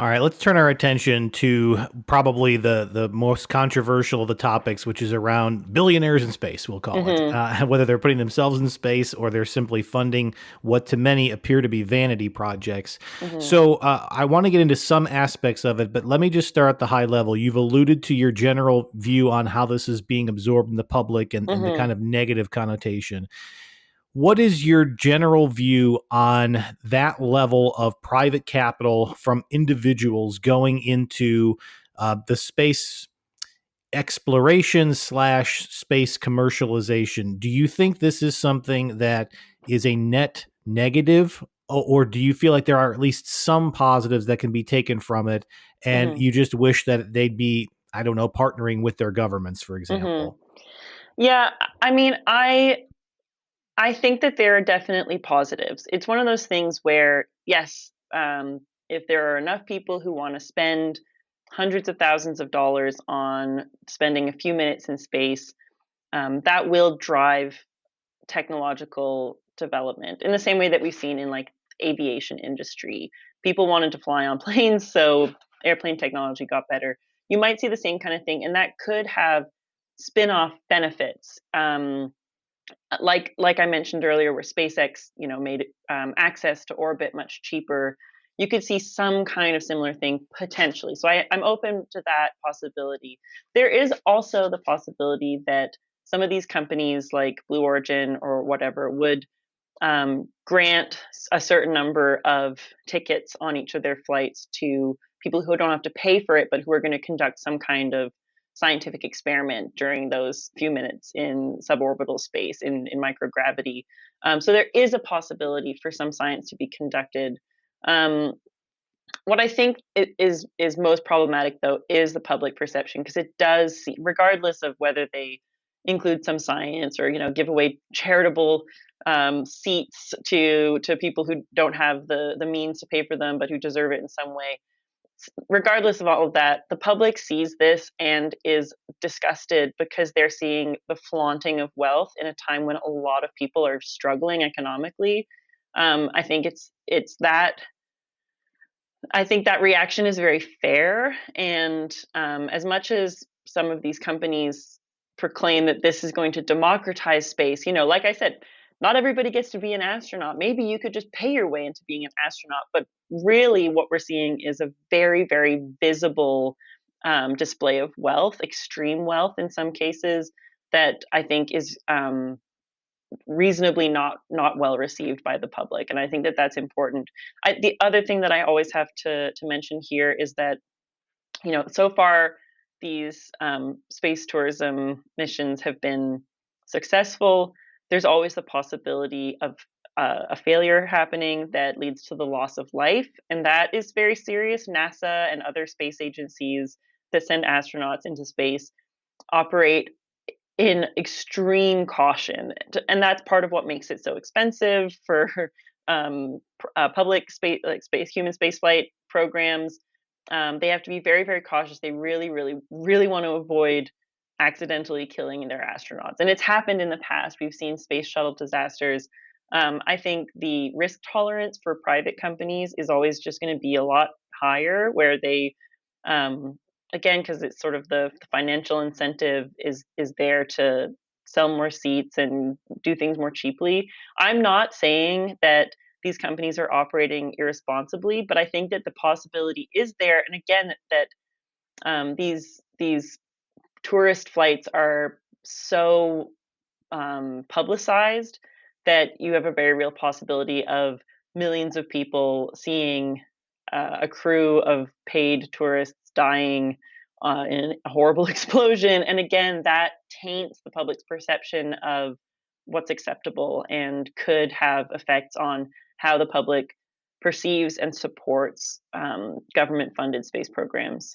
All right, let's turn our attention to probably the most controversial of the topics, which is around billionaires in space, we'll call it. Hmm. Whether they're putting themselves in space or they're simply funding what to many appear to be vanity projects. Hmm. So I want to get into some aspects of it, but let me just start at the high level. You've alluded to your general view on how this is being absorbed in the public and the Hmm. kind of negative connotation. What is your general view on that level of private capital from individuals going into the space exploration slash space commercialization? Do you think this is something that is a net negative, or do you feel like there are at least some positives that can be taken from it, and Hmm. you just wish that they'd be, I don't know, partnering with their governments, for Hmm. example? Yeah, I mean, I think that there are definitely positives. It's one of those things where, yes, if there are enough people who want to spend hundreds of thousands of dollars on spending a few minutes in space, that will drive technological development in the same way that we've seen in like aviation industry. People wanted to fly on planes, so airplane technology got better. You might see the same kind of thing, and that could have spin-off benefits. Like I mentioned earlier, where SpaceX, made access to orbit much cheaper. You could see some kind of similar thing potentially. So I'm open to that possibility. There is also the possibility that some of these companies, like Blue Origin or whatever, would grant a certain number of tickets on each of their flights to people who don't have to pay for it, but who are going to conduct some kind of scientific experiment during those few minutes in suborbital space in microgravity. So there is a possibility for some science to be conducted. Um, what I think is most problematic, though, is the public perception, because it does seem, regardless of whether they include some science or give away charitable seats to people who don't have the means to pay for them but who deserve it in some way. Regardless of all of that, the public sees this and is disgusted because they're seeing the flaunting of wealth in a time when a lot of people are struggling economically. I think it's that I think that reaction is very fair. And as much as some of these companies proclaim that this is going to democratize space, like I said, not everybody gets to be an astronaut. Maybe you could just pay your way into being an astronaut. But really, what we're seeing is a very, very visible display of wealth, extreme wealth in some cases, that I think is reasonably not well received by the public, and I think that that's important. The other thing that I always have to mention here is that so far these space tourism missions have been successful. There's always the possibility of a failure happening that leads to the loss of life, and that is very serious. NASA and other space agencies that send astronauts into space operate in extreme caution, and that's part of what makes it so expensive for public space, like space human spaceflight programs. They have to be very, very cautious. They really, really, really want to avoid accidentally killing their astronauts, and it's happened in the past. We've seen space shuttle disasters. I think the risk tolerance for private companies is always just going to be a lot higher, where they um, again, because it's sort of the financial incentive is there to sell more seats and do things more cheaply. I'm not saying that these companies are operating irresponsibly, but I think that the possibility is there. And again, that these tourist flights are so publicized that you have a very real possibility of millions of people seeing a crew of paid tourists dying in a horrible explosion. And again, that taints the public's perception of what's acceptable and could have effects on how the public perceives and supports government funded space programs.